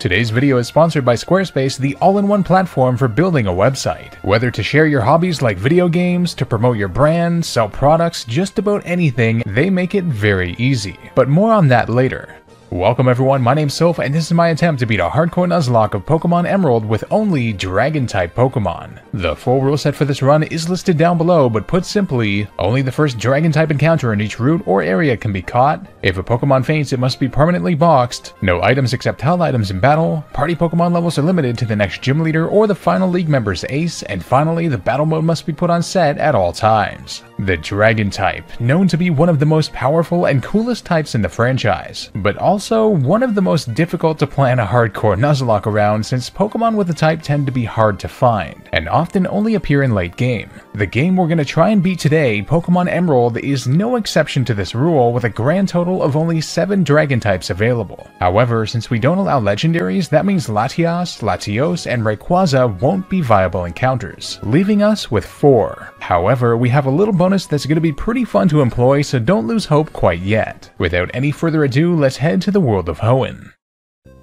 Today's video is sponsored by Squarespace, the all-in-one platform for building a website. Whether to share your hobbies like video games, to promote your brand, sell products, just about anything, they make it very easy. But more on that later. Welcome everyone, my name's Soph, and this is my attempt to beat a hardcore Nuzlocke of Pokemon Emerald with only Dragon-type Pokemon. The full rule set for this run is listed down below, but put simply, only the first Dragon-type encounter in each route or area can be caught. If a Pokemon faints, it must be permanently boxed. No items except held items in battle. Party Pokemon levels are limited to the next gym leader or the final league member's ace, and finally, the battle mode must be put on set at all times. The Dragon-type, known to be one of the most powerful and coolest types in the franchise, but also one of the most difficult to plan a hardcore Nuzlocke around since Pokemon with the type tend to be hard to find, and often only appear in late game. The game we're going to try and beat today, Pokemon Emerald, is no exception to this rule with a grand total of only 7 Dragon types available. However, since we don't allow Legendaries, that means Latias, Latios, and Rayquaza won't be viable encounters, leaving us with 4. However, we have a little bonus that's going to be pretty fun to employ, so don't lose hope quite yet. Without any further ado, let's head to the world of Hoenn.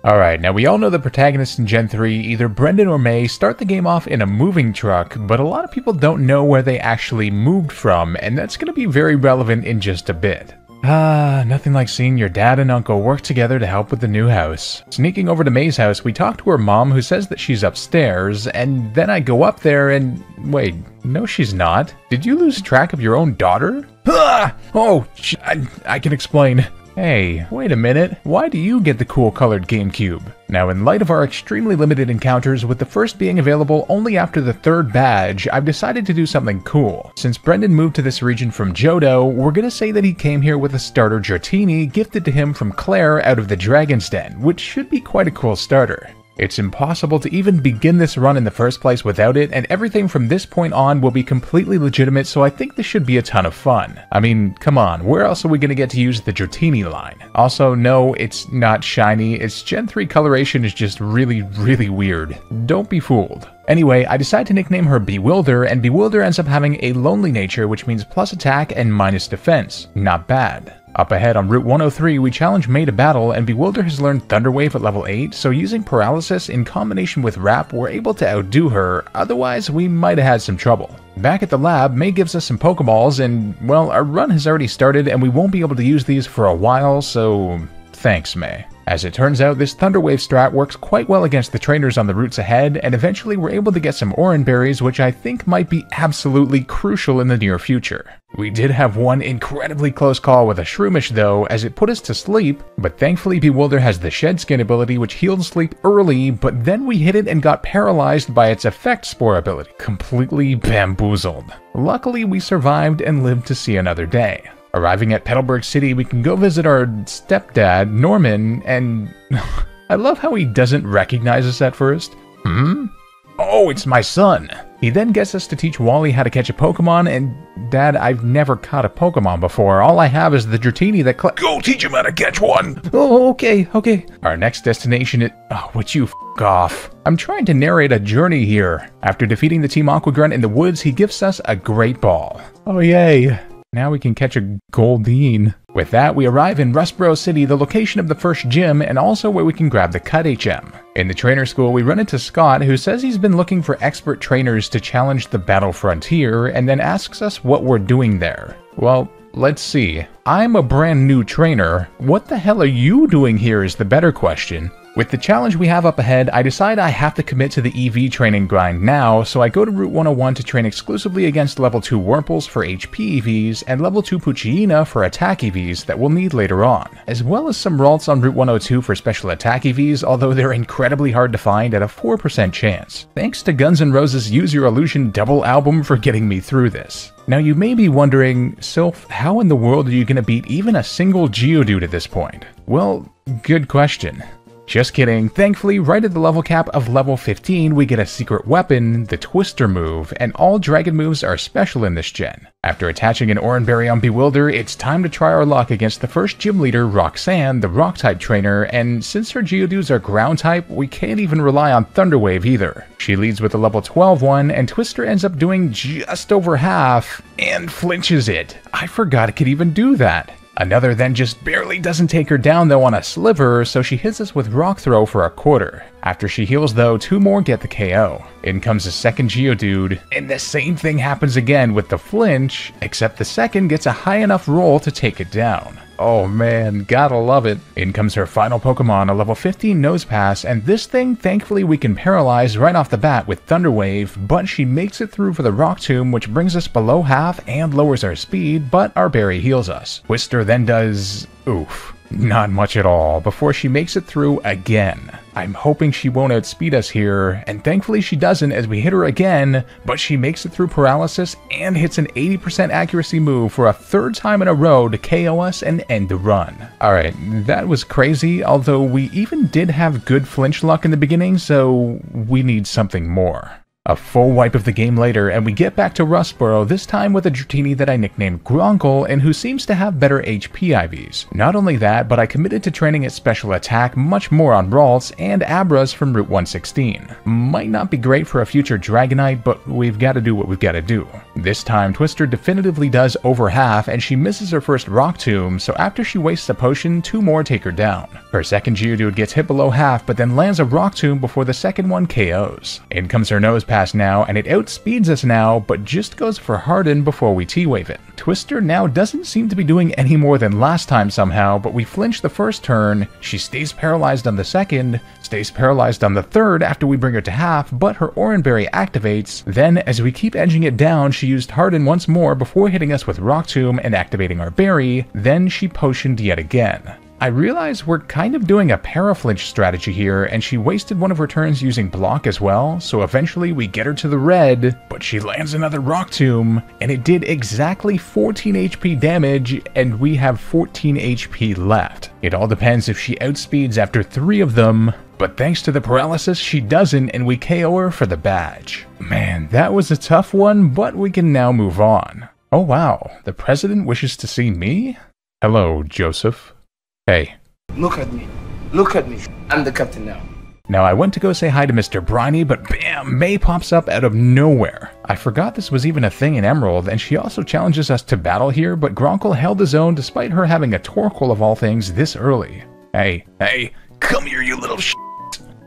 Alright, now we all know the protagonists in Gen 3, either Brendan or May, start the game off in a moving truck, but a lot of people don't know where they actually moved from, and that's going to be very relevant in just a bit. Nothing like seeing your dad and uncle work together to help with the new house. Sneaking over to May's house, we talk to her mom who says that she's upstairs, and then I go up there and... wait, no she's not. Did you lose track of your own daughter? I can explain. Hey, wait a minute, why do you get the cool colored GameCube? Now, in light of our extremely limited encounters, with the first being available only after the 3rd badge, I've decided to do something cool. Since Brendan moved to this region from Johto, we're gonna say that he came here with a starter Dratini gifted to him from Claire out of the Dragon's Den, which should be quite a cool starter. It's impossible to even begin this run in the first place without it, and everything from this point on will be completely legitimate, so I think this should be a ton of fun. I mean, come on, where else are we gonna get to use the Dratini line? Also, no, it's not shiny, its Gen 3 coloration is just really weird. Don't be fooled. Anyway, I decide to nickname her Bewilder, and Bewilder ends up having a lonely nature, which means plus attack and minus defense. Not bad. Up ahead on Route 103, we challenge May to battle, and Bewilder has learned Thunder Wave at level 8, so using Paralysis in combination with Wrap, we're able to outdo her, otherwise we might have had some trouble. Back at the lab, May gives us some Pokeballs, and, well, our run has already started and we won't be able to use these for a while, so thanks, May. As it turns out, this Thunder Wave strat works quite well against the trainers on the routes ahead, and eventually we're able to get some Oran Berries, which I think might be absolutely crucial in the near future. We did have one incredibly close call with a Shroomish though, as it put us to sleep, but thankfully Bewilder has the Shed Skin ability which healed sleep early, but then we hit it and got paralyzed by its Effect Spore ability. Completely bamboozled. Luckily we survived and lived to see another day. Arriving at Petalburg City, we can go visit our stepdad, Norman, and I love how he doesn't recognize us at first. Oh, it's my son! He then gets us to teach Wally how to catch a Pokemon, and Dad, I've never caught a Pokemon before. All I have is the Dratini that Go teach him how to catch one! Oh, okay. Our next destination is... oh, would you f*** off? I'm trying to narrate a journey here. After defeating the Team Aqua Grunt in the woods, he gives us a Great Ball. Oh, yay. Now we can catch a Goldeen. With that, we arrive in Rustboro City, the location of the first gym, and also where we can grab the Cut HM. In the trainer school, we run into Scott, who says he's been looking for expert trainers to challenge the Battle Frontier, and then asks us what we're doing there. Well, let's see. I'm a brand new trainer. What the hell are you doing here is the better question. With the challenge we have up ahead, I decide I have to commit to the EV training grind now, so I go to Route 101 to train exclusively against level 2 Wurmples for HP EVs and level 2 Poochyena for attack EVs that we'll need later on, as well as some Ralts on Route 102 for special attack EVs, although they're incredibly hard to find at a 4% chance. Thanks to Guns N' Roses' Use Your Illusion double album for getting me through this. Now you may be wondering, Sylph, how in the world are you going to beat even a single Geodude at this point? Well, good question. Just kidding. Thankfully, right at the level cap of level 15, we get a secret weapon, the Twister move, and all dragon moves are special in this gen. After attaching an Oran Berry on Bewilder, it's time to try our luck against the first gym leader, Roxanne, the Rock-type trainer, and since her Geodudes are Ground-type, we can't even rely on Thunder Wave either. She leads with a level 12 one, and Twister ends up doing just over half, and flinches it. I forgot it could even do that. Another then just barely doesn't take her down though on a sliver, so she hits us with Rock Throw for a quarter. After she heals though, 2 more get the KO. In comes the second Geodude, and the same thing happens again with the flinch, except the second gets a high enough roll to take it down. Oh man, gotta love it. In comes her final Pokemon, a level 15 Nosepass, and this thing thankfully we can paralyze right off the bat with Thunder Wave, but she makes it through for the Rock Tomb, which brings us below half and lowers our speed, but our berry heals us. Twister then does... oof. Not much at all, before she makes it through again. I'm hoping she won't outspeed us here, and thankfully she doesn't as we hit her again, but she makes it through paralysis and hits an 80% accuracy move for a 3rd time in a row to KO us and end the run. Alright, that was crazy, although we even did have good flinch luck in the beginning, so we need something more. A full wipe of the game later, and we get back to Rustboro, this time with a Dratini that I nicknamed Gronkle, and who seems to have better HP IVs. Not only that, but I committed to training its special attack much more on Ralts and Abras from Route 116. Might not be great for a future Dragonite, but we've got to do what we've got to do. This time, Twister definitively does over half, and she misses her first Rock Tomb, so after she wastes a potion, 2 more take her down. Her second Geodude gets hit below half, but then lands a Rock Tomb before the second one KOs. In comes her Nosepass now, and it outspeeds us now, but just goes for Harden before we T-Wave it. Twister now doesn't seem to be doing any more than last time somehow, but we flinch the first turn, she stays paralyzed on the second, stays paralyzed on the third after we bring her to half, but her Oranberry activates. Then, as we keep edging it down, she used Harden once more before hitting us with Rock Tomb and activating our berry, then she potioned yet again. I realize we're kind of doing a paraflinch strategy here, and she wasted one of her turns using block as well, so eventually we get her to the red, but she lands another Rock Tomb, and it did exactly 14 HP damage, and we have 14 HP left. It all depends if she outspeeds after 3 of them, but thanks to the paralysis she doesn't, and we KO her for the badge. Man, that was a tough one, but we can now move on. Oh wow, the president wishes to see me? Hello, Joseph. Hey. Look at me. Look at me. I'm the captain now. Now I went to go say hi to Mr. Briny, but bam, May pops up out of nowhere. I forgot this was even a thing in Emerald, and she also challenges us to battle here, but Gronkle held his own despite her having a Torkoal of all things this early. Hey, come here you little sh**.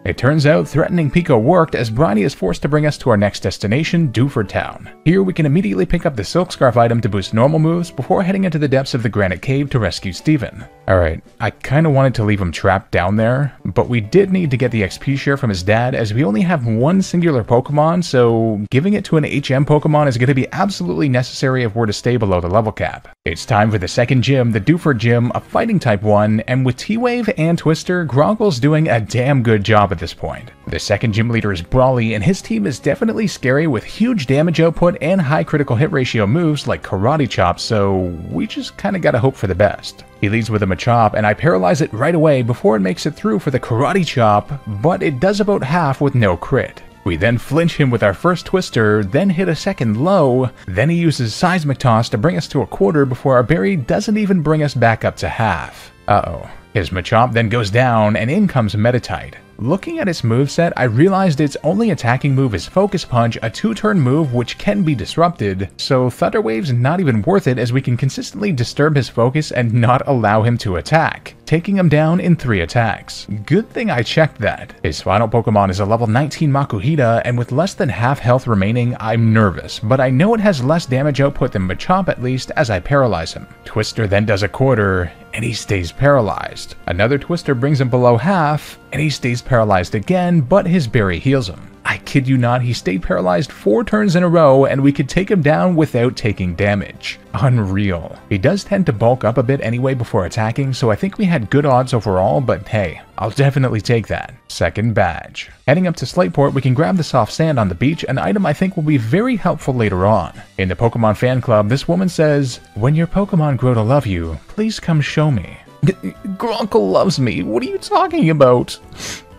It turns out threatening Pico worked, as Briny is forced to bring us to our next destination, Doofer Town. Here we can immediately pick up the Silk Scarf item to boost normal moves before heading into the depths of the Granite Cave to rescue Steven. Alright, I kinda wanted to leave him trapped down there, but we did need to get the XP share from his dad as we only have one singular Pokemon, so giving it to an HM Pokemon is going to be absolutely necessary if we're to stay below the level cap. It's time for the second gym, the Doofer Gym, a fighting type one, and with T-Wave and Twister, Gronkle's doing a damn good job at this point. The second gym leader is Brawley, and his team is definitely scary with huge damage output and high critical hit ratio moves like Karate Chop, so we just kinda gotta hope for the best. He leads with a Machop, and I paralyze it right away before it makes it through for the Karate Chop, but it does about half with no crit. We then flinch him with our first Twister, then hit a second low, then he uses Seismic Toss to bring us to a quarter before our berry doesn't even bring us back up to half. Uh-oh. His Machop then goes down, and in comes Meditite. Looking at its moveset, I realized its only attacking move is Focus Punch, a 2-turn move which can be disrupted, so Thunder Wave's not even worth it as we can consistently disturb his focus and not allow him to attack, taking him down in 3 attacks. Good thing I checked that. His final Pokemon is a level 19 Makuhita, and with less than half health remaining, I'm nervous, but I know it has less damage output than Machop at least as I paralyze him. Twister then does a quarter, and he stays paralyzed. Another Twister brings him below half, and he stays paralyzed again, but his berry heals him. I kid you not, he stayed paralyzed 4 turns in a row, and we could take him down without taking damage. Unreal. He does tend to bulk up a bit anyway before attacking, so I think we had good odds overall, but hey, I'll definitely take that. Second badge. Heading up to Slateport, we can grab the soft sand on the beach, an item I think will be very helpful later on. In the Pokemon fan club, this woman says, "When your Pokemon grow to love you, please come show me." Gronkle loves me, what are you talking about?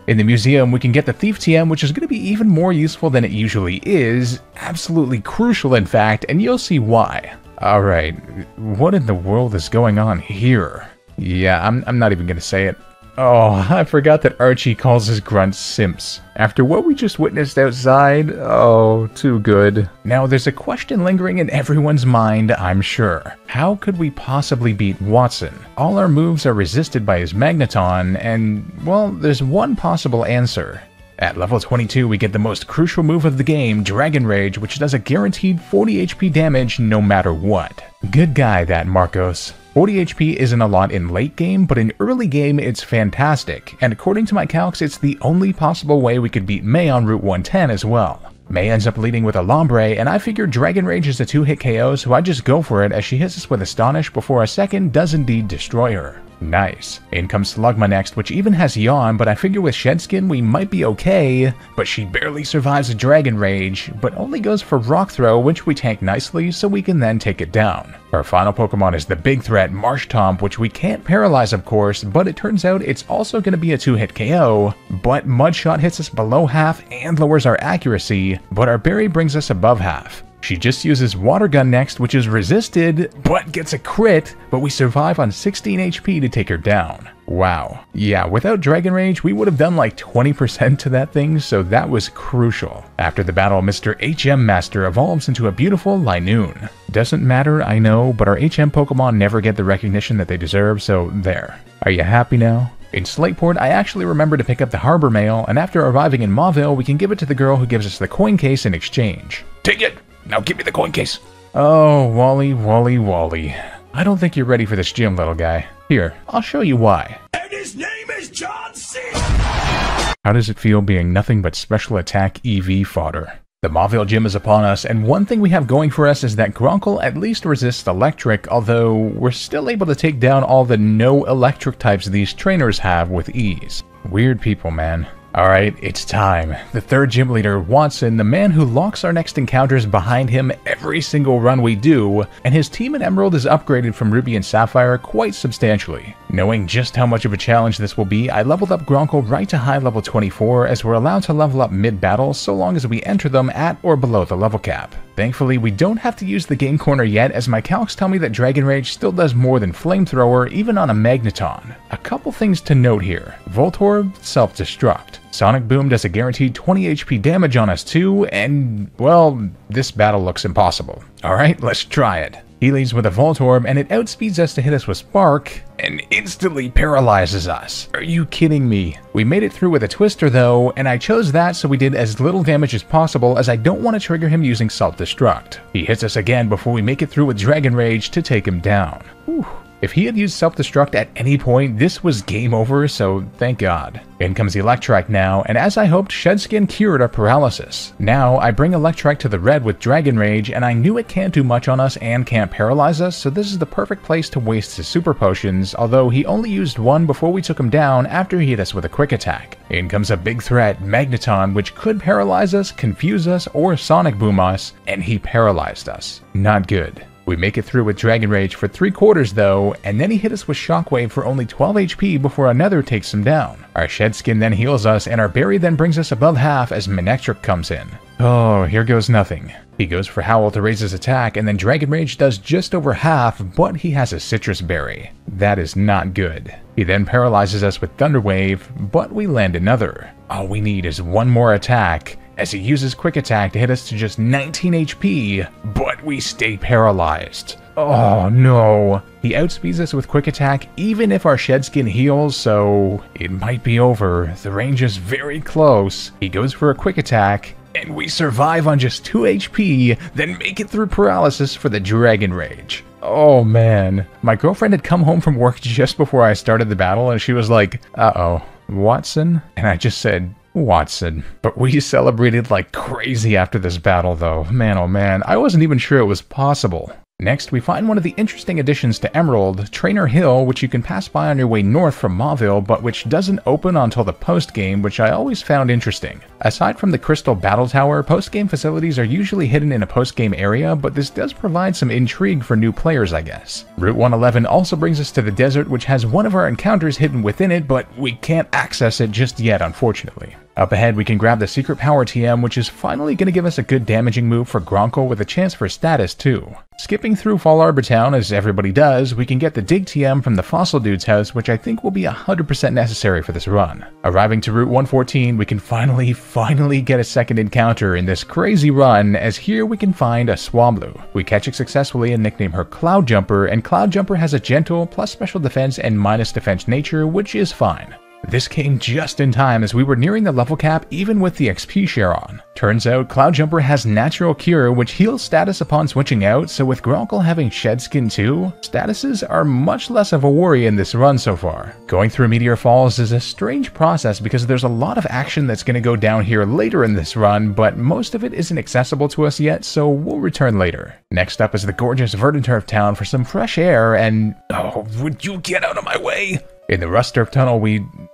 In the museum, we can get the Thief TM, which is going to be even more useful than it usually is. Absolutely crucial, in fact, and you'll see why. Alright, what in the world is going on here? Yeah, I'm not even going to say it. Oh, I forgot that Archie calls his grunts simps. After what we just witnessed outside, oh, too good. Now, there's a question lingering in everyone's mind, I'm sure. How could we possibly beat Watson? All our moves are resisted by his Magneton, and, well, there's one possible answer. At level 22, we get the most crucial move of the game, Dragon Rage, which does a guaranteed 40 HP damage no matter what. Good guy, that Marcos. 40 HP isn't a lot in late game, but in early game it's fantastic, and according to my calcs, it's the only possible way we could beat May on Route 110 as well. May ends up leading with a Lombre, and I figure Dragon Rage is a 2-hit KO, so I just go for it as she hits us with Astonish before a second does indeed destroy her. Nice. In comes Slugma next, which even has Yawn, but I figure with Shedskin we might be okay, but she barely survives a Dragon Rage, but only goes for Rock Throw, which we tank nicely so we can then take it down. Our final Pokemon is the big threat, Marshtop, which we can't paralyze of course, but it turns out it's also going to be a 2-hit KO, but Mudshot hits us below half and lowers our accuracy, but our Berry brings us above half. She just uses Water Gun next, which is resisted, but gets a crit, but we survive on 16 HP to take her down. Wow. Yeah, without Dragon Rage, we would have done like 20% to that thing, so that was crucial. After the battle, Mr. HM Master evolves into a beautiful Linoon. Doesn't matter, I know, but our HM Pokemon never get the recognition that they deserve, so there. Are you happy now? In Slateport, I actually remember to pick up the Harbor Mail, and after arriving in Mauville, we can give it to the girl who gives us the coin case in exchange. Take it! Now give me the coin case! Oh, Wally. I don't think you're ready for this gym, little guy. Here, I'll show you why. And his name is John C. How does it feel being nothing but special attack EV fodder? The Mauville gym is upon us, and one thing we have going for us is that Gronkle at least resists electric, although we're still able to take down all the no electric types these trainers have with ease. Weird people, man. Alright, it's time. The third gym leader, Watson, the man who locks our next encounters behind him every single run we do, and his team in Emerald is upgraded from Ruby and Sapphire quite substantially. Knowing just how much of a challenge this will be, I leveled up Gronkle right to high level 24 as we're allowed to level up mid-battle so long as we enter them at or below the level cap. Thankfully, we don't have to use the game corner yet as my calcs tell me that Dragon Rage still does more than Flamethrower even on a Magneton. A couple things to note here. Voltorb, self-destruct. Sonic Boom does a guaranteed 20 HP damage on us too, and, well, this battle looks impossible. Alright, let's try it. He leads with a Voltorb, and it outspeeds us to hit us with Spark, and instantly paralyzes us. Are you kidding me? We made it through with a Twister though, and I chose that so we did as little damage as possible as I don't want to trigger him using Self-Destruct. He hits us again before we make it through with Dragon Rage to take him down. Whew. If he had used Self-Destruct at any point, this was game over, so thank God. In comes Electrike now, and as I hoped, Shedskin cured our paralysis. Now, I bring Electrike to the red with Dragon Rage, and I knew it can't do much on us and can't paralyze us, so this is the perfect place to waste his super potions, although he only used one before we took him down after he hit us with a quick attack. In comes a big threat, Magneton, which could paralyze us, confuse us, or Sonic Boom us, and he paralyzed us. Not good. We make it through with Dragon Rage for 3/4 though, and then he hit us with Shockwave for only 12 HP before another takes him down. Our Shedskin then heals us, and our Berry then brings us above half as Manectric comes in. Oh, here goes nothing. He goes for Howl to raise his attack, and then Dragon Rage does just over half, but he has a Citrus Berry. That is not good. He then paralyzes us with Thunder Wave, but we land another. All we need is one more attack, as he uses Quick Attack to hit us to just 19 HP, but we stay paralyzed. Oh no. He outspeeds us with Quick Attack even if our Shedskin heals, so it might be over. The range is very close. He goes for a Quick Attack, and we survive on just 2 HP, then make it through paralysis for the Dragon Rage. Oh man. My girlfriend had come home from work just before I started the battle, and she was like, uh-oh, Watson? And I just said, Watson. But we celebrated like crazy after this battle though. Man oh man, I wasn't even sure it was possible. Next, we find one of the interesting additions to Emerald, Trainer Hill, which you can pass by on your way north from Mauville, but which doesn't open until the post-game, which I always found interesting. Aside from the Crystal Battle Tower, post-game facilities are usually hidden in a post-game area, but this does provide some intrigue for new players, I guess. Route 111 also brings us to the desert, which has one of our encounters hidden within it, but we can't access it just yet, unfortunately. Up ahead, we can grab the Secret Power TM, which is finally going to give us a good damaging move for Gronkle with a chance for status too. Skipping through Fall Arbor Town, as everybody does, we can get the Dig TM from the Fossil Dude's house, which I think will be 100% necessary for this run. Arriving to Route 114, we can finally get a second encounter in this crazy run, as here we can find a Swablu. We catch it successfully and nickname her Cloud Jumper, and Cloud Jumper has a gentle, plus special defense and minus defense nature, which is fine. This came just in time as we were nearing the level cap even with the XP share on. Turns out Cloud Jumper has Natural Cure, which heals status upon switching out, so with Gronkle having Shed Skin too, statuses are much less of a worry in this run so far. Going through Meteor Falls is a strange process because there's a lot of action that's going to go down here later in this run, but most of it isn't accessible to us yet, so we'll return later. Next up is the gorgeous Verdanturf town for some fresh air and... oh, would you get out of my way? In the Rust Turf Tunnel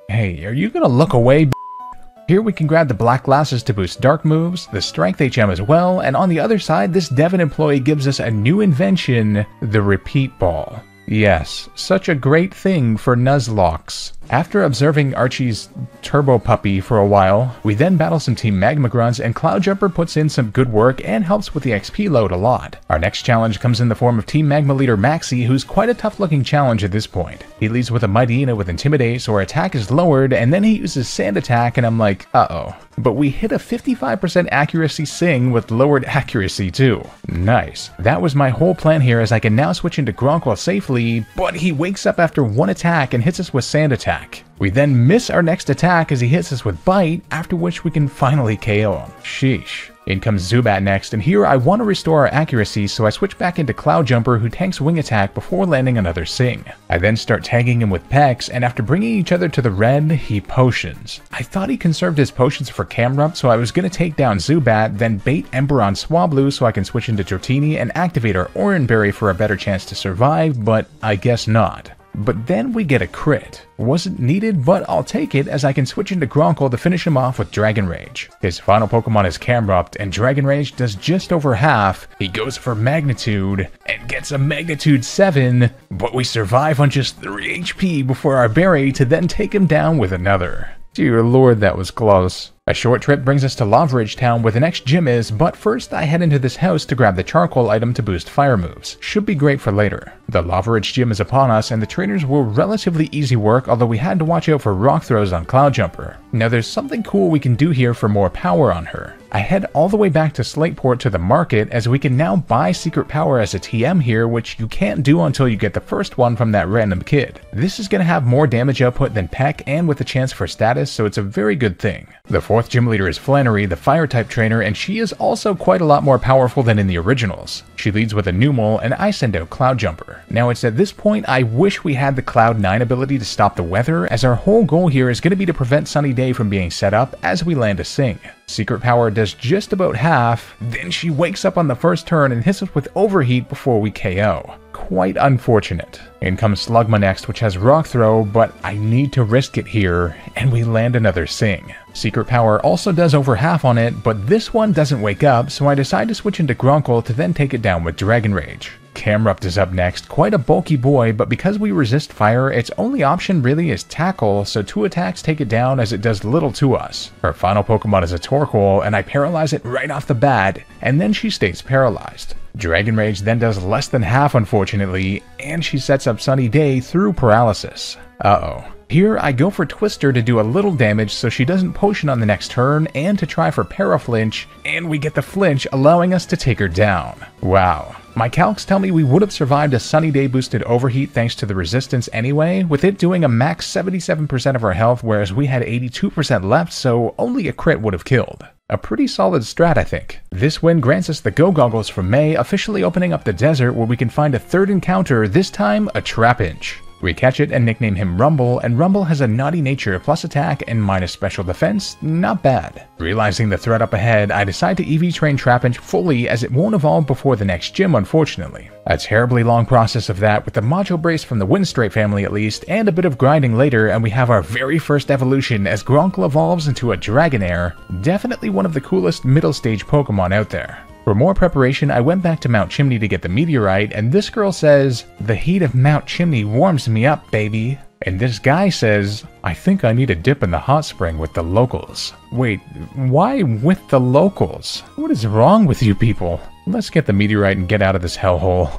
hey, are you gonna look away, b****? Here we can grab the black glasses to boost dark moves, the strength HM as well, and on the other side, this Devon employee gives us a new invention, the Repeat Ball. Yes, such a great thing for Nuzlockes. After observing Archie's Turbo Puppy for a while, we then battle some Team Magma Grunts, and Cloud Jumper puts in some good work and helps with the XP load a lot. Our next challenge comes in the form of Team Magma leader Maxie, who's quite a tough looking challenge at this point. He leads with a Mightyena with Intimidate, so our attack is lowered, and then he uses Sand Attack, and I'm like, uh-oh. But we hit a 55% accuracy Sing with lowered accuracy too. Nice. That was my whole plan here, as I can now switch into Gronkle safely, but he wakes up after one attack and hits us with Sand Attack. We then miss our next attack as he hits us with Bite, after which we can finally KO him. Sheesh. In comes Zubat next, and here I want to restore our accuracy, so I switch back into Cloud Jumper, who tanks Wing Attack before landing another Sing. I then start tagging him with Pex, and after bringing each other to the red, he potions. I thought he conserved his potions for Camerupt, so I was going to take down Zubat, then bait Ember on Swablu so I can switch into Dratini and activate our Oranberry for a better chance to survive, but I guess not. But then we get a crit. Wasn't needed, but I'll take it as I can switch into Gronkle to finish him off with Dragon Rage. His final Pokemon is Camerupt, and Dragon Rage does just over half. He goes for Magnitude, and gets a Magnitude 7, but we survive on just 3 HP before our berry to then take him down with another. Dear lord, that was close. A short trip brings us to Lava Ridge Town where the next gym is, but first I head into this house to grab the charcoal item to boost fire moves. Should be great for later. The Lava Ridge Gym is upon us, and the trainers were relatively easy work, although we had to watch out for rock throws on Cloud Jumper. Now there's something cool we can do here for more power on her. I head all the way back to Slateport to the market, as we can now buy Secret Power as a TM here, which you can't do until you get the first one from that random kid. This is going to have more damage output than Peck, and with a chance for status, so it's a very good thing. The fourth gym leader is Flannery, the fire-type trainer, and she is also quite a lot more powerful than in the originals. She leads with a Numel, and I send out Cloud Jumper. Now it's at this point I wish we had the Cloud 9 ability to stop the weather, as our whole goal here is going to be to prevent Sunny Day from being set up as we land a Sing. Secret Power does just about half, then she wakes up on the first turn and hits us with Overheat before we KO. Quite unfortunate. In comes Slugma next, which has Rock Throw, but I need to risk it here, and we land another Sing. Secret Power also does over half on it, but this one doesn't wake up, so I decide to switch into Gronkle to then take it down with Dragon Rage. Camerupt is up next, quite a bulky boy, but because we resist fire, its only option really is Tackle, so 2 attacks take it down as it does little to us. Her final Pokemon is a Torkoal, and I paralyze it right off the bat, and then she stays paralyzed. Dragon Rage then does less than half unfortunately, and she sets up Sunny Day through paralysis. Uh-oh. Here I go for Twister to do a little damage so she doesn't potion on the next turn, and to try for Paraflinch, and we get the flinch, allowing us to take her down. Wow. My calcs tell me we would have survived a Sunny Day boosted Overheat thanks to the resistance anyway, with it doing a max 77% of our health, whereas we had 82% left, so only a crit would have killed. A pretty solid strat, I think. This win grants us the Go Goggles from May, officially opening up the desert where we can find a third encounter, this time a Trapinch. We catch it and nickname him Rumble, and Rumble has a naughty nature plus attack and minus special defense, not bad. Realizing the threat up ahead, I decide to EV train Trapinch fully as it won't evolve before the next gym unfortunately. A terribly long process of that with the Macho Brace from the Windstripe family at least, and a bit of grinding later, and we have our very first evolution as Gronkle evolves into a Dragonair, definitely one of the coolest middle stage Pokemon out there. For more preparation, I went back to Mount Chimney to get the meteorite, and this girl says, "The heat of Mount Chimney warms me up, baby." And this guy says, "I think I need a dip in the hot spring with the locals." Wait, why with the locals? What is wrong with you people? Let's get the meteorite and get out of this hellhole.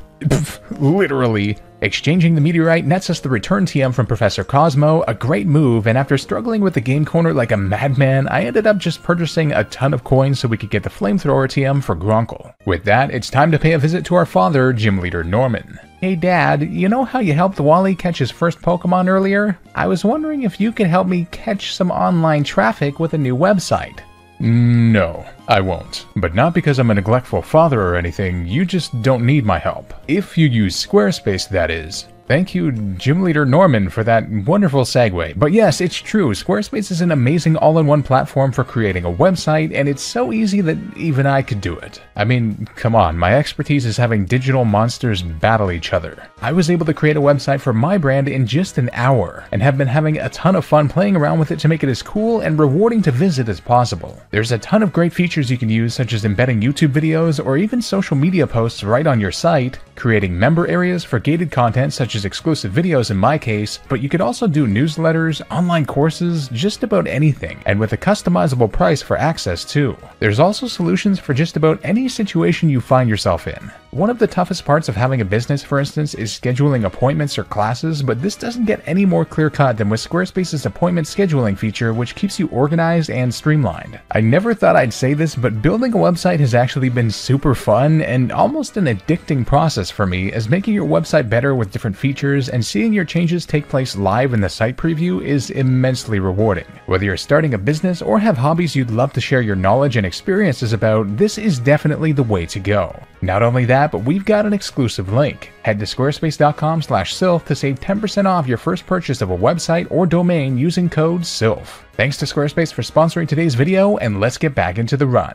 Literally. Exchanging the meteorite nets us the return TM from Professor Cosmo, a great move, and after struggling with the game corner like a madman, I ended up just purchasing a ton of coins so we could get the flamethrower TM for Gronkle. With that, it's time to pay a visit to our father, Gym Leader Norman. "Hey Dad, you know how you helped Wally catch his first Pokemon earlier? I was wondering if you could help me catch some online traffic with a new website." "No, I won't. But not because I'm a neglectful father or anything, you just don't need my help. If you use Squarespace, that is. Thank you, Gym Leader Norman, for that wonderful segue. But yes, it's true, Squarespace is an amazing all-in-one platform for creating a website, and it's so easy that even I could do it. I mean, come on, my expertise is having digital monsters battle each other. I was able to create a website for my brand in just an hour, and have been having a ton of fun playing around with it to make it as cool and rewarding to visit as possible. There's a ton of great features you can use, such as embedding YouTube videos or even social media posts right on your site, creating member areas for gated content such as exclusive videos in my case, but you could also do newsletters, online courses, just about anything, and with a customizable price for access too. There's also solutions for just about any situation you find yourself in. One of the toughest parts of having a business, for instance, is scheduling appointments or classes, but this doesn't get any more clear-cut than with Squarespace's appointment scheduling feature, which keeps you organized and streamlined. I never thought I'd say this, but building a website has actually been super fun and almost an addicting process for me, as making your website better with different features and seeing your changes take place live in the site preview is immensely rewarding. Whether you're starting a business or have hobbies you'd love to share your knowledge and experiences about, this is definitely the way to go. Not only that, but we've got an exclusive link. Head to squarespace.com/SILF to save 10% off your first purchase of a website or domain using code SILF. Thanks to Squarespace for sponsoring today's video, and let's get back into the run.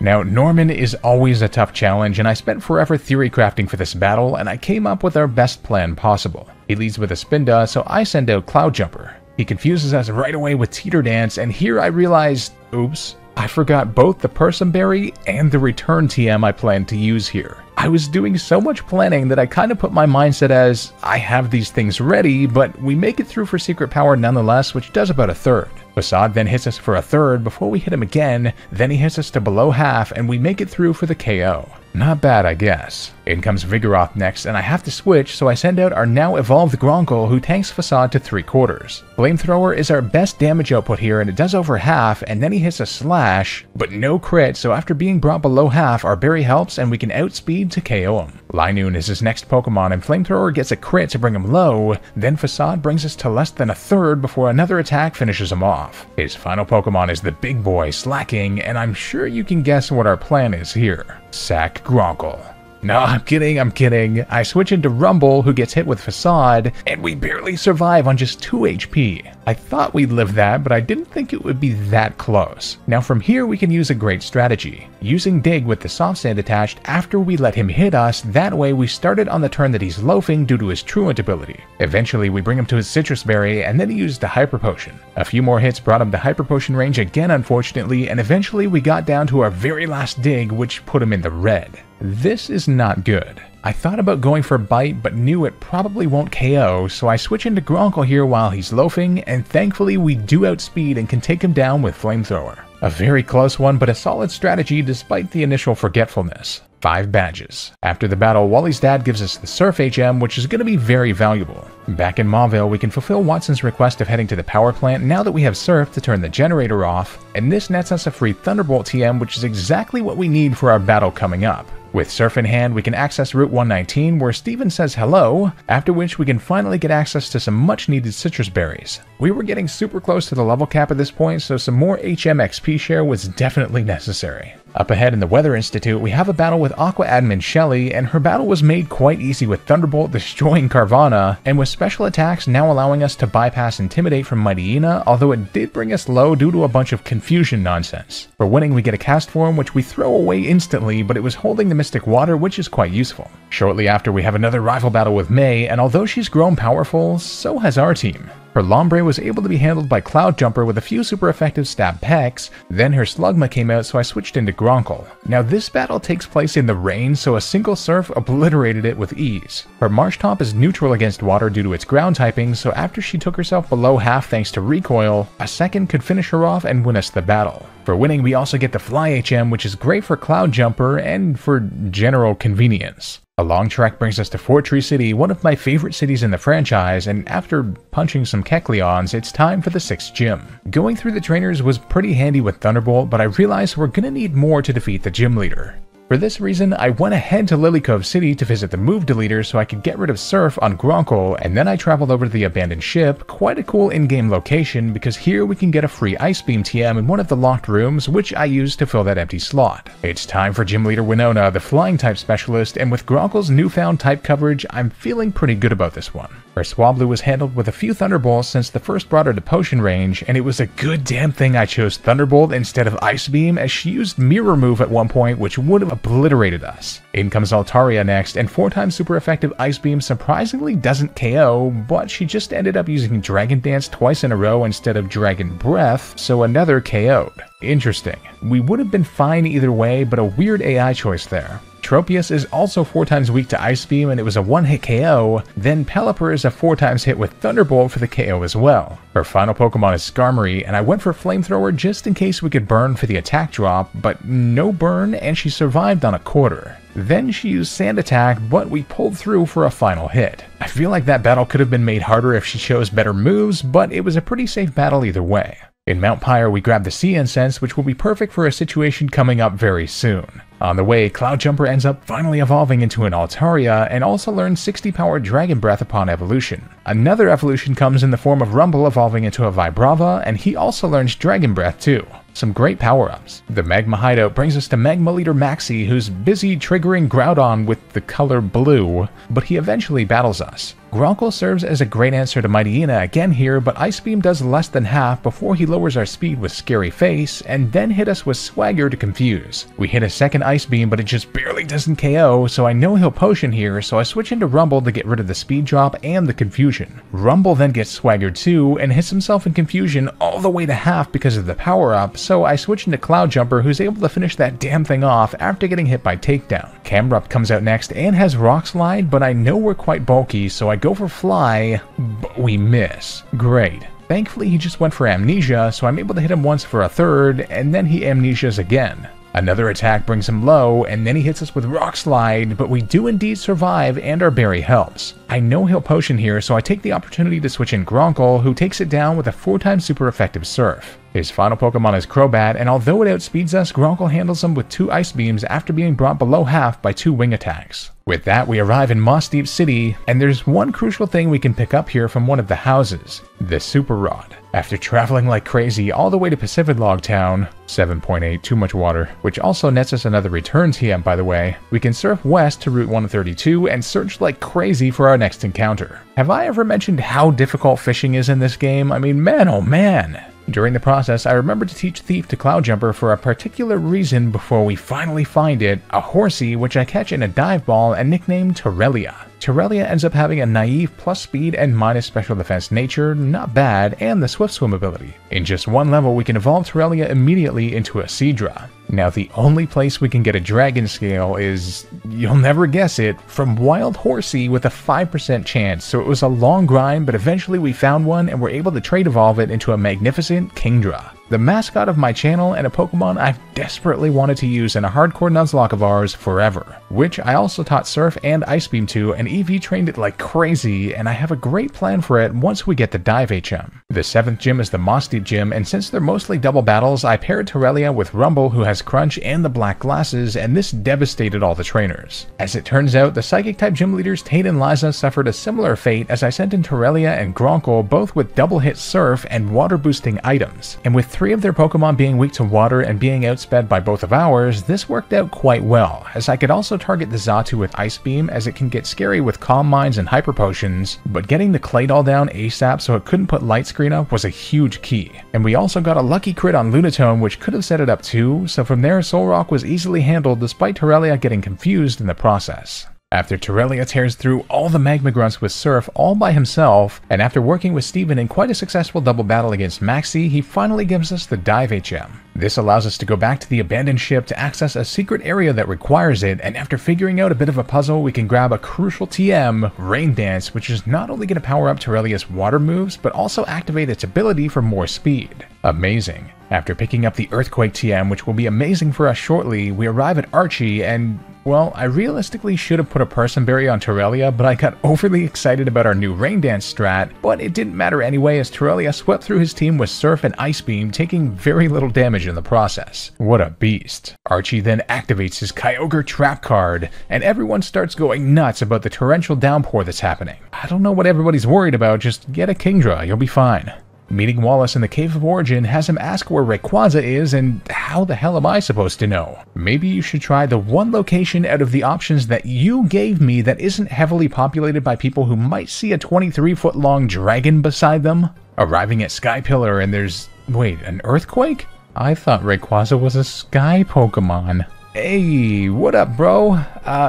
Now, Norman is always a tough challenge, and I spent forever theory crafting for this battle, and I came up with our best plan possible. He leads with a Spinda, so I send out Cloud Jumper. He confuses us right away with Teeter Dance, and here I realized, oops, I forgot both the Persimberry and the return TM I planned to use here. I was doing so much planning that I kind of put my mindset as, I have these things ready, but we make it through for Secret Power nonetheless, which does about a third. Facade then hits us for a third before we hit him again, then he hits us to below half, and we make it through for the KO. Not bad, I guess. In comes Vigoroth next, and I have to switch, so I send out our now evolved Gronkle, who tanks Facade to 3/4. Flamethrower is our best damage output here, and it does over half, and then he hits a Slash, but no crit, so after being brought below half, our berry helps, and we can outspeed to KO him. Linoon is his next Pokemon, and Flamethrower gets a crit to bring him low, then Facade brings us to less than a third before another attack finishes him off. His final Pokemon is the big boy, Slacking, and I'm sure you can guess what our plan is here. Sack Gronkle. No, I'm kidding. I switch into Rumble, who gets hit with Facade, and we barely survive on just 2 HP. I thought we'd live that, but I didn't think it would be that close. Now from here we can use a great strategy. Using Dig with the Soft Sand attached after we let him hit us, that way we started on the turn that he's loafing due to his Truant ability. Eventually we bring him to his Citrus Berry, and then he used the Hyper Potion. A few more hits brought him to Hyper Potion range again unfortunately, and eventually we got down to our very last Dig, which put him in the red. This is not good. I thought about going for Bite, but knew it probably won't KO, so I switch into Gronkle here while he's loafing, and thankfully we do outspeed and can take him down with Flamethrower. A very close one, but a solid strategy despite the initial forgetfulness. 5 badges. After the battle, Wally's dad gives us the Surf HM, which is going to be very valuable. Back in Mauville, we can fulfill Watson's request of heading to the power plant now that we have Surf to turn the generator off, and this nets us a free Thunderbolt TM, which is exactly what we need for our battle coming up. With Surf in hand, we can access Route 119 where Steven says hello, after which we can finally get access to some much needed citrus berries. We were getting super close to the level cap at this point, so some more HM XP share was definitely necessary. Up ahead in the Weather Institute, we have a battle with Aqua Admin Shelly, and her battle was made quite easy with Thunderbolt destroying Carvana, and with special attacks now allowing us to bypass Intimidate from Mightyena, although it did bring us low due to a bunch of confusion nonsense. For winning, we get a cast form, which we throw away instantly, but it was holding the Mystic Water, which is quite useful. Shortly after, we have another rival battle with May, and although she's grown powerful, so has our team. Her Lombre was able to be handled by Cloud Jumper with a few super effective stab pecks, then her Slugma came out, so I switched into Gronkle. Now this battle takes place in the rain, so a single surf obliterated it with ease. Her Marshtop is neutral against water due to its ground typing, so after she took herself below half thanks to recoil, a second could finish her off and win us the battle. For winning, we also get the Fly HM, which is great for Cloud Jumper and for general convenience. A long trek brings us to Fortree City, one of my favorite cities in the franchise, and after punching some Kecleons, it's time for the 6th gym. Going through the trainers was pretty handy with Thunderbolt, but I realized we're gonna need more to defeat the gym leader. For this reason, I went ahead to Lily Cove City to visit the move deleter so I could get rid of Surf on Gronkle, and then I traveled over to the abandoned ship, quite a cool in-game location because here we can get a free Ice Beam TM in one of the locked rooms, which I used to fill that empty slot. It's time for Gym Leader Winona, the flying type specialist, and with Gronkle's newfound type coverage, I'm feeling pretty good about this one. Her Swablu was handled with a few Thunderbolts since the first brought her to potion range, and it was a good damn thing I chose Thunderbolt instead of Ice Beam as she used Mirror Move at one point, which would have obliterated us. In comes Altaria next, and 4x super effective Ice Beam surprisingly doesn't KO, but she just ended up using Dragon Dance twice in a row instead of Dragon Breath, so another KO'd. Interesting. We would have been fine either way, but a weird AI choice there. Tropius is also 4x weak to Ice Beam and it was a one-hit KO, then Pelipper is a 4x hit with Thunderbolt for the KO as well. Her final Pokemon is Skarmory, and I went for Flamethrower just in case we could burn for the attack drop, but no burn and she survived on a quarter. Then she used Sand Attack, but we pulled through for a final hit. I feel like that battle could have been made harder if she chose better moves, but it was a pretty safe battle either way. In Mount Pyre, we grabbed the Sea Incense, which will be perfect for a situation coming up very soon. On the way, Cloud Jumper ends up finally evolving into an Altaria, and also learns 60 power Dragon Breath upon evolution. Another evolution comes in the form of Rumble evolving into a Vibrava, and he also learns Dragon Breath too. Some great power-ups. The Magma Hideout brings us to Magma Leader Maxie, who's busy triggering Groudon with the color blue, but he eventually battles us. Gronkle serves as a great answer to Mightyena again here, but Ice Beam does less than half before he lowers our speed with Scary Face, and then hit us with Swagger to confuse. We hit a second Ice Beam, but it just barely doesn't KO, so I know he'll potion here, so I switch into Rumble to get rid of the speed drop and the confusion. Rumble then gets Swaggered too, and hits himself in confusion all the way to half because of the power-up, so I switch into Cloud Jumper, who's able to finish that damn thing off after getting hit by Takedown. Camerupt comes out next and has Rock Slide, but I know we're quite bulky, so I go for Fly, but we miss. Great. Thankfully, he just went for Amnesia, so I'm able to hit him once for a third, and then he Amnesias again. Another attack brings him low, and then he hits us with Rock Slide, but we do indeed survive, and our berry helps. I know he'll potion here, so I take the opportunity to switch in Gronkle, who takes it down with a 4x super effective Surf. His final Pokemon is Crobat, and although it outspeeds us, Gronkle handles him with 2 Ice Beams after being brought below half by 2 Wing Attacks. With that, we arrive in Moss Deep City, and there's one crucial thing we can pick up here from one of the houses, the Super Rod. After traveling like crazy all the way to Pacific Log Town, 7.8, too much water, which also nets us another return TM by the way, we can surf west to Route 132 and search like crazy for our next encounter. Have I ever mentioned how difficult fishing is in this game? I mean, man oh man! During the process, I remember to teach Thief to Cloud Jumper for a particular reason before we finally find it, a Horsey which I catch in a dive ball and nicknamed Terrelia. Terrelia ends up having a naive plus speed and minus special defense nature, not bad, and the swift swim ability. In just one level, we can evolve Terrelia immediately into a Seadra. Now the only place we can get a Dragon Scale is, you'll never guess it, from Wild Horsey with a 5% chance, so it was a long grind, but eventually we found one and were able to trade evolve it into a magnificent Kingdra. The mascot of my channel and a Pokemon I've desperately wanted to use in a hardcore Nuzlocke of ours forever, which I also taught Surf and Ice Beam to and EV trained it like crazy, and I have a great plan for it once we get the Dive HM. The 7th gym is the Moss Deep Gym, and since they're mostly double battles, I paired Terrelia with Rumble who has Crunch and the black glasses, and this devastated all the trainers. As it turns out, the Psychic type gym leaders Tate and Liza suffered a similar fate as I sent in Terrelia and Gronkle both with double hit Surf and water boosting items, and with 3 of their Pokemon being weak to water and being outsped by both of ours, this worked out quite well, as I could also target the Xatu with Ice Beam as it can get scary with Calm Minds and Hyper Potions, but getting the Claydol down ASAP so it couldn't put Light Screen up was a huge key. And we also got a lucky crit on Lunatone which could have set it up too, so from there Solrock was easily handled despite Terralia getting confused in the process. After Terralia tears through all the Magma Grunts with Surf all by himself, and after working with Steven in quite a successful double battle against Maxie, he finally gives us the Dive HM. This allows us to go back to the abandoned ship to access a secret area that requires it, and after figuring out a bit of a puzzle, we can grab a crucial TM, Rain Dance, which is not only going to power up Terralia's water moves, but also activate its ability for more speed. Amazing. After picking up the Earthquake TM, which will be amazing for us shortly, we arrive at Archie and, well, I realistically should have put a Person Berry on Terralia, but I got overly excited about our new Rain Dance strat, but it didn't matter anyway as Terralia swept through his team with Surf and Ice Beam, taking very little damage in the process. What a beast. Archie then activates his Kyogre Trap card, and everyone starts going nuts about the torrential downpour that's happening. I don't know what everybody's worried about, just get a Kingdra, you'll be fine. Meeting Wallace in the Cave of Origin has him ask where Rayquaza is, and how the hell am I supposed to know? Maybe you should try the one location out of the options that you gave me that isn't heavily populated by people who might see a 23-foot-long dragon beside them. Arriving at Sky Pillar and there's... wait, an earthquake? I thought Rayquaza was a sky Pokemon. Hey, what up, bro?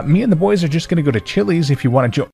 Me and the boys are just gonna go to Chili's if you want to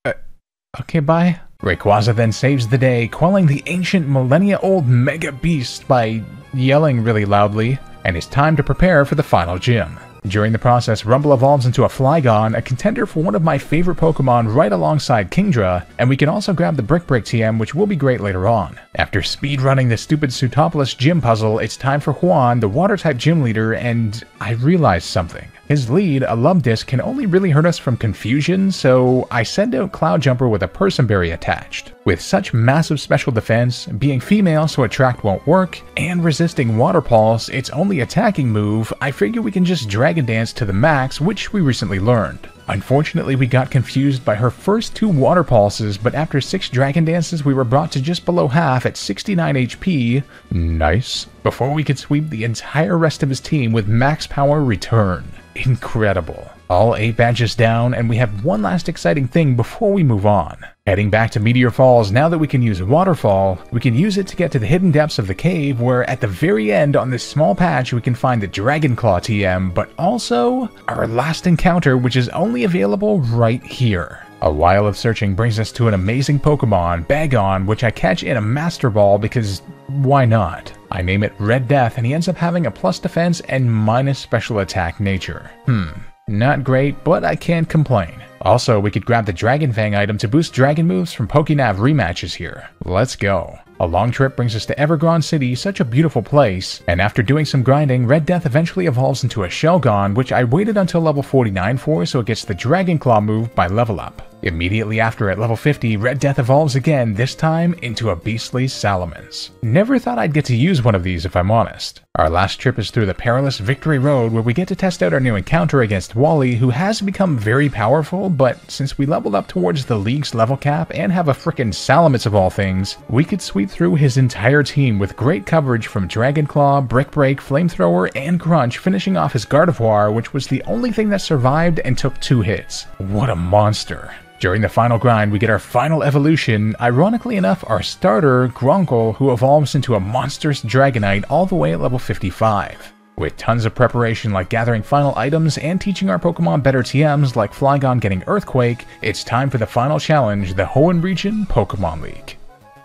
okay, bye. Rayquaza then saves the day, quelling the ancient millennia-old Mega Beast by yelling really loudly, and it's time to prepare for the final gym. During the process, Rumble evolves into a Flygon, a contender for one of my favorite Pokemon right alongside Kingdra, and we can also grab the Brick Break TM, which will be great later on. After speedrunning the stupid Sootopolis gym puzzle, it's time for Juan, the Water-type gym leader, and I realized something. His lead, a Love Disc, can only really hurt us from confusion, so I send out Cloud Jumper with a Person Berry attached. With such massive special defense, being female so Attract won't work, and resisting Water Pulse, its only attacking move, I figure we can just Dragon Dance to the max, which we recently learned. Unfortunately, we got confused by her first 2 Water Pulses, but after 6 Dragon Dances, we were brought to just below half at 69 HP. Nice. Before we could sweep the entire rest of his team with max power return. Incredible. All 8 badges down, and we have one last exciting thing before we move on. Heading back to Meteor Falls, now that we can use Waterfall, we can use it to get to the hidden depths of the cave where at the very end on this small patch we can find the Dragon Claw TM, but also our last encounter which is only available right here. A while of searching brings us to an amazing Pokemon, Bagon, which I catch in a Master Ball because why not? I name it Red Death and he ends up having a plus defense and minus special attack nature. Not great, but I can't complain. Also, we could grab the Dragon Fang item to boost dragon moves from Pokénav rematches here. Let's go. A long trip brings us to Evergrande City, such a beautiful place, and after doing some grinding, Red Death eventually evolves into a Shelgon, which I waited until level 49 for so it gets the Dragon Claw move by level up. Immediately after at level 50, Red Death evolves again, this time into a beastly Salamence. Never thought I'd get to use one of these if I'm honest. Our last trip is through the perilous Victory Road where we get to test out our new encounter against Wally, who has become very powerful, but since we leveled up towards the League's level cap and have a frickin' Salamence of all things, we could sweep through his entire team with great coverage from Dragon Claw, Brick Break, Flamethrower, and Crunch, finishing off his Gardevoir, which was the only thing that survived and took 2 hits. What a monster. During the final grind, we get our final evolution, ironically enough our starter, Gronkle, who evolves into a monstrous Dragonite all the way at level 55. With tons of preparation like gathering final items and teaching our Pokemon better TMs like Flygon getting Earthquake, it's time for the final challenge, the Hoenn Region Pokemon League.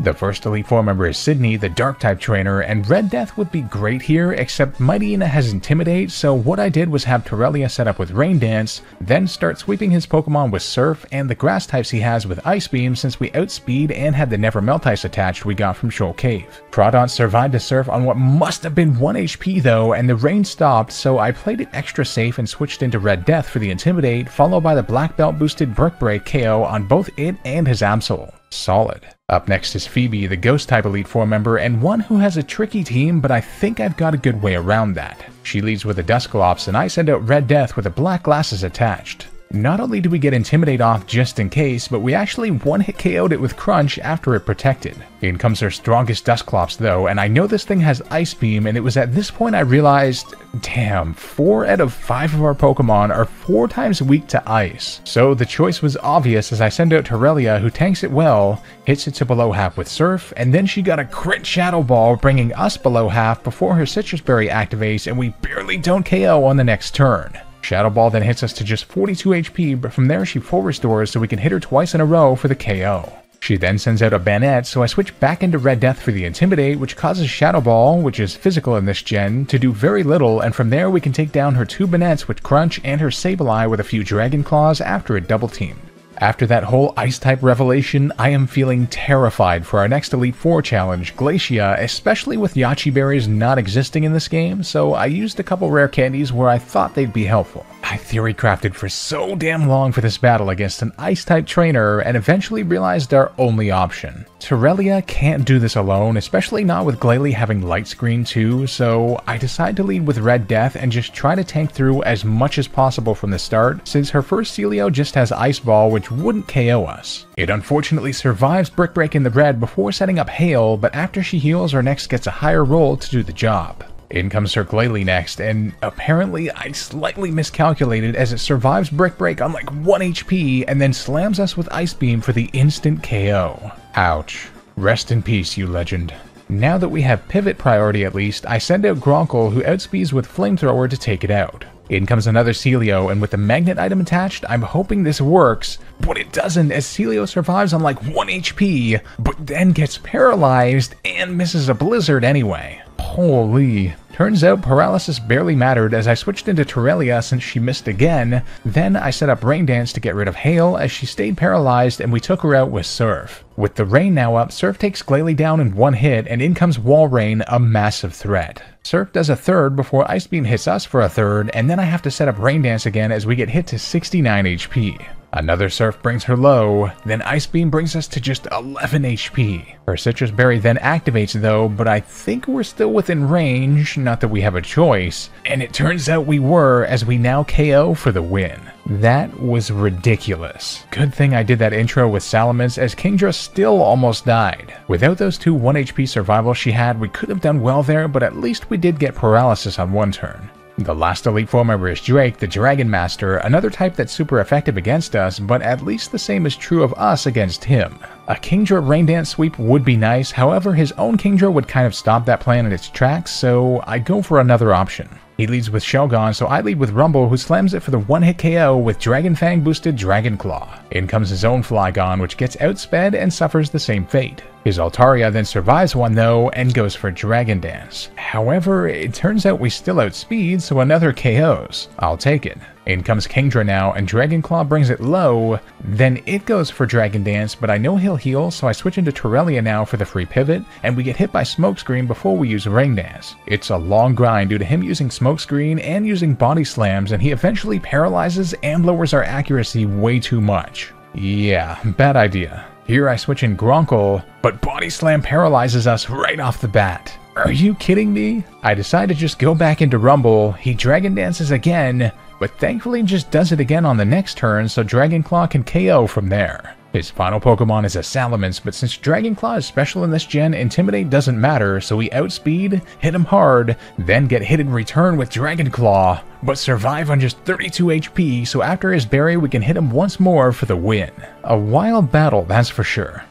The first Elite Four member is Sydney, the Dark-type trainer, and Red Death would be great here, except Mightyena has Intimidate, so what I did was have Terralia set up with Rain Dance, then start sweeping his Pokemon with Surf and the Grass types he has with Ice Beam since we outspeed and had the Never Melt Ice attached we got from Shoal Cave. Crawdaunt survived a Surf on what must have been 1 HP though, and the rain stopped, so I played it extra safe and switched into Red Death for the Intimidate, followed by the Black Belt boosted Brick Break KO on both it and his Absol. Solid. Up next is Phoebe, the Ghost-type Elite Four member, and one who has a tricky team, but I think I've got a good way around that. She leads with a Dusclops, and I send out Red Death with a Black Glasses attached. Not only do we get Intimidate off just in case, but we actually one-hit KO'd it with Crunch after it protected. In comes her strongest Dusclops though, and I know this thing has Ice Beam, and it was at this point I realized, damn, 4 out of 5 of our Pokemon are 4 times weak to Ice. So the choice was obvious as I send out Terrelia, who tanks it well, hits it to below half with Surf, and then she got a crit Shadow Ball, bringing us below half before her Citrus Berry activates, and we barely don't KO on the next turn. Shadow Ball then hits us to just 42 HP, but from there she full restores so we can hit her twice in a row for the KO. She then sends out a Banette, so I switch back into Red Death for the Intimidate, which causes Shadow Ball, which is physical in this gen, to do very little, and from there we can take down her 2 Banettes with Crunch and her Sableye with a few Dragon Claws after it double teamed. After that whole Ice-type revelation, I am feeling terrified for our next Elite Four challenge, Glacia, especially with Yache Berries not existing in this game, so I used a couple rare candies where I thought they'd be helpful. I theory crafted for so damn long for this battle against an Ice-type trainer and eventually realized our only option. Terrelia can't do this alone, especially not with Glalie having Light Screen too, so I decide to lead with Red Death and just try to tank through as much as possible from the start, since her first Celio just has Ice Ball, which wouldn't KO us. It unfortunately survives Brick Break in the red before setting up Hail, but after she heals, our next gets a higher roll to do the job. In comes her Glalie next, and apparently I slightly miscalculated as it survives Brick Break on like 1 HP and then slams us with Ice Beam for the instant KO. Ouch. Rest in peace, you legend. Now that we have pivot priority at least, I send out Gronkle, who outspeeds with Flamethrower to take it out. In comes another Celio, and with the magnet item attached, I'm hoping this works, but it doesn't as Celio survives on like 1 HP, but then gets paralyzed and misses a blizzard anyway. Holy. Turns out paralysis barely mattered as I switched into Terrelia since she missed again, then I set up Rain Dance to get rid of Hail as she stayed paralyzed and we took her out with Surf. With the Rain now up, Surf takes Glalie down in 1 hit and in comes Wall Rain, a massive threat. Surf does a third before Ice Beam hits us for a third, and then I have to set up Rain Dance again as we get hit to 69 HP. Another Surf brings her low, then Ice Beam brings us to just 11 HP. Her Citrus Berry then activates though, but I think we're still within range, not that we have a choice, and it turns out we were as we now KO for the win. That was ridiculous. Good thing I did that intro with Salamence as Kingdra still almost died. Without those 2 1 HP survivals she had, we could have done well there, but at least we did get paralysis on 1 turn. The last Elite Four member is Drake, the Dragon Master, another type that's super effective against us, but at least the same is true of us against him. A Kingdra Rain Dance sweep would be nice, however his own Kingdra would kind of stop that plan in its tracks, so I go for another option. He leads with Shelgon, so I lead with Rumble, who slams it for the 1-hit KO with Dragon Fang boosted Dragon Claw. In comes his own Flygon, which gets outsped and suffers the same fate. His Altaria then survives one though, and goes for Dragon Dance. However, it turns out we still outspeed, so another KOs. I'll take it. In comes Kingdra now, and Dragon Claw brings it low, then it goes for Dragon Dance, but I know he'll heal, so I switch into Terrelia now for the free pivot, and we get hit by Smokescreen before we use Rain Dance. It's a long grind due to him using Smokescreen and using Body Slams, and he eventually paralyzes and lowers our accuracy way too much. Yeah, bad idea. Here I switch in Gronkle, but Body Slam paralyzes us right off the bat. Are you kidding me? I decide to just go back into Rumble, he Dragon Dances again, but thankfully just does it again on the next turn so Dragon Claw can KO from there. His final Pokemon is a Salamence, but since Dragon Claw is special in this gen, Intimidate doesn't matter, so we outspeed, hit him hard, then get hit in return with Dragon Claw, but survive on just 32 HP, so after his berry we can hit him once more for the win. A wild battle, that's for sure.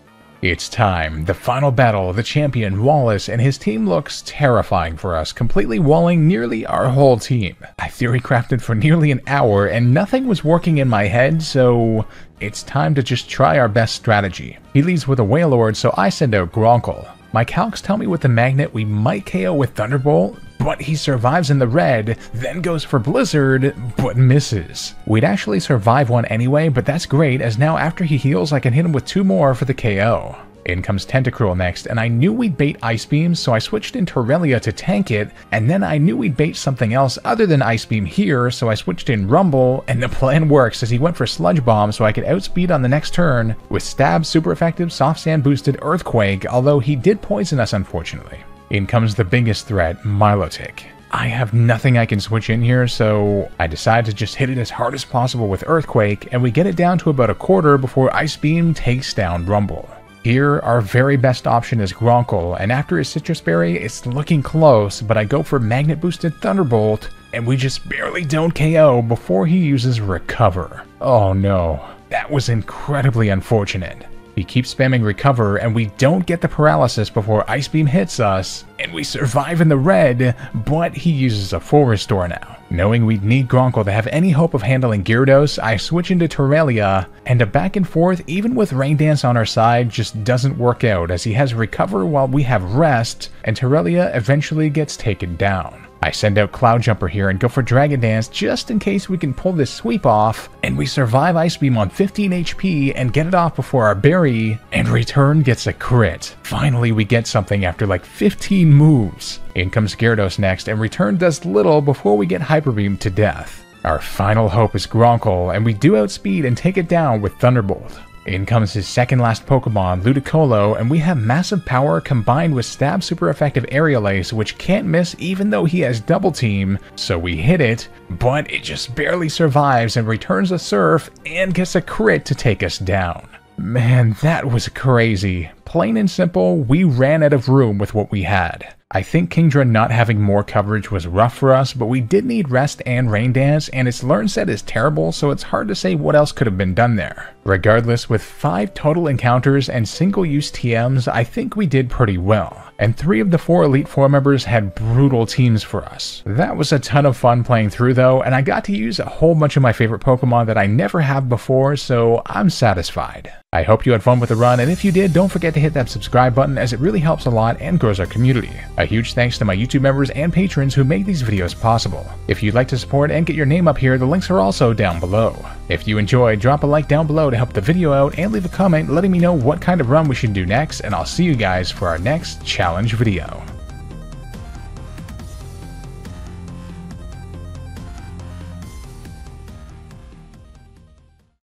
It's time. The final battle, the champion, Wallace, and his team looks terrifying for us, completely walling nearly our whole team. I theory crafted for nearly an hour, and nothing was working in my head, so it's time to just try our best strategy. He leads with a Wailord, so I send out Gronkle. My calcs tell me with the magnet we might KO with Thunderbolt, but he survives in the red, then goes for Blizzard, but misses. We'd actually survive one anyway, but that's great as now after he heals I can hit him with 2 more for the KO. In comes Tentacruel next, and I knew we'd bait Ice Beam, so I switched in Terrelia to tank it, and then I knew we'd bait something else other than Ice Beam here, so I switched in Rumble, and the plan works as he went for Sludge Bomb so I could outspeed on the next turn with Stab, super effective, Soft Sand boosted Earthquake, although he did poison us unfortunately. In comes the biggest threat, Milotic. I have nothing I can switch in here, so I decide to just hit it as hard as possible with Earthquake, and we get it down to about a quarter before Ice Beam takes down Rumble. Here, our very best option is Gronkle, and after his Citrus Berry, it's looking close, but I go for Magnet Boosted Thunderbolt, and we just barely don't KO before he uses Recover. Oh no, that was incredibly unfortunate. He keeps spamming Recover, and we don't get the paralysis before Ice Beam hits us, and we survive in the red, but he uses a full restore now. Knowing we'd need Gronkle to have any hope of handling Gyarados, I switch into Terralia, and a back and forth even with Rain Dance on our side just doesn't work out as he has Recover while we have Rest, and Terralia eventually gets taken down. I send out Cloud Jumper here and go for Dragon Dance just in case we can pull this sweep off, and we survive Ice Beam on 15 HP and get it off before our berry, and Return gets a crit. Finally we get something after like 15 moves. In comes Gyarados next, and Return does little before we get Hyper Beam to death. Our final hope is Gronkle, and we do outspeed and take it down with Thunderbolt. In comes his second last Pokemon, Ludicolo, and we have massive power combined with Stab's super effective Aerial Ace, which can't miss even though he has Double Team, so we hit it, but it just barely survives and returns a Surf and gets a crit to take us down. Man, that was crazy. Plain and simple, we ran out of room with what we had. I think Kingdra not having more coverage was rough for us, but we did need Rest and Rain Dance, and its Learn Set is terrible, so it's hard to say what else could have been done there. Regardless, with 5 total encounters and single-use TMs, I think we did pretty well. And 3 of the 4 Elite Four members had brutal teams for us. That was a ton of fun playing through though, and I got to use a whole bunch of my favorite Pokemon that I never have before, so I'm satisfied. I hope you had fun with the run, and if you did, don't forget to hit that subscribe button as it really helps a lot and grows our community. A huge thanks to my YouTube members and patrons who make these videos possible. If you'd like to support and get your name up here, the links are also down below. If you enjoyed, drop a like down below to help the video out and leave a comment letting me know what kind of run we should do next, and I'll see you guys for our next challenge video.